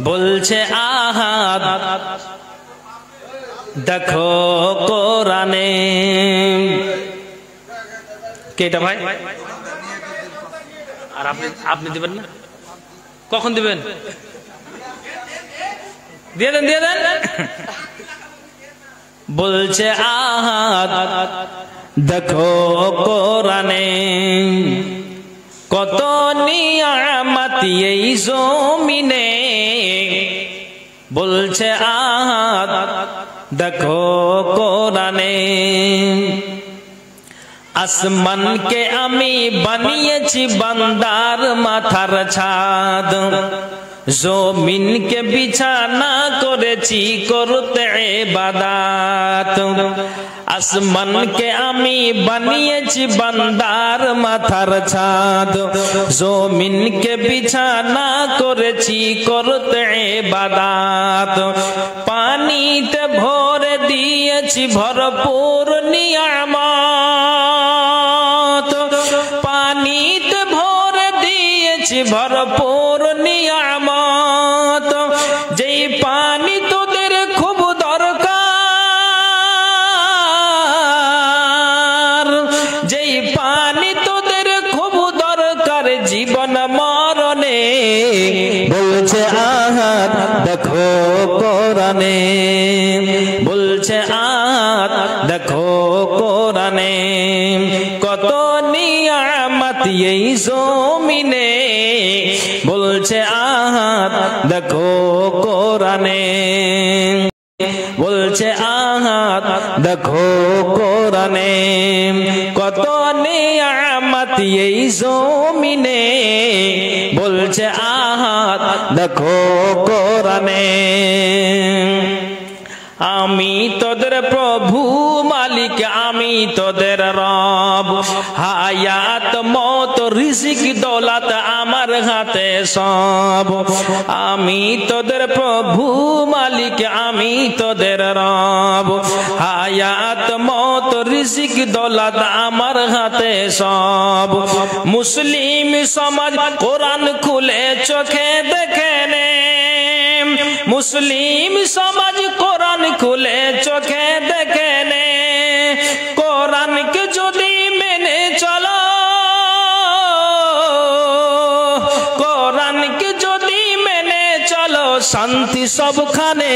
বলছে আহাদ দেখো কোরআনে। কেটা ভাই? আর আপনি দিবেন না? কখন দিবেন? দিয়ে দেন, দিয়ে দেন। বলছে আহাদ দেখো কোরআনে, কত নিয়ামত এই জমিনে। বলছে আহাদ দেখো কোরআনে, আসমানকে আমি বানিয়েছি বান্দার মাথার ছাদ, জমিনকে বিছানা করেছি করতে ইবাদত। আসমানকে আমি বানিয়েছি বান্দার মাথার ছাদ, জমিনকে বিছানা করেছি করতে ইবাদত। পানিতে ভরে দিয়েছি ভরপুর নিয়ামত, পানিতে ভরে দিয়েছি ভরপুর নিয়ামত। যেই পানি তোদের খুব দরকার, যেই পানি তোদের খুব দরকার জীবন মরণে। বলছে আহাদ দেখো কোরআনে, বলছে আহাদ দেখো কোরআনে, কত নিয়ামত এই জমিনে। বলছে আহাদ দেখো কোরআনে, বলছে আহাদ দেখো কোরআনে, কত নিয়ামত এই জমিনে। বলছে আহাদ দেখো কোরআনে, আমি তোদের প্রভু মালিক, আমি তোদের রব, হায়াত মত রিজিক দৌলত আমার হাতে সব। আমি তোদের প্রভু মালিক, আমি তোদের রব, হায়াত মত রিজিক দৌলত আমার হাতে সব। মুসলিম সমাজ কোরআন খুলে চোখে দেখে নে, মুসলিম সমাজ কোরআন খুলে চোখে দেখে নে। কোরআনকে যদি মেনে চলো, কোরআনকে যদি মেনে চলো, শান্তি সবখানে।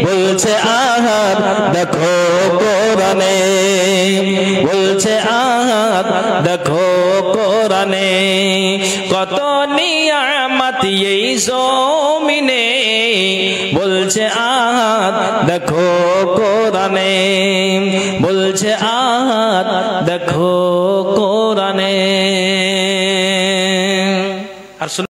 বলছে আহাদ দেখো কোরআনে, বলছে আহাদ দেখো কোরআনে, কত নিয়ামত এই জমিনে। বলছে আহাদ দেখো কোরআনে, বলছে আহাদ দেখো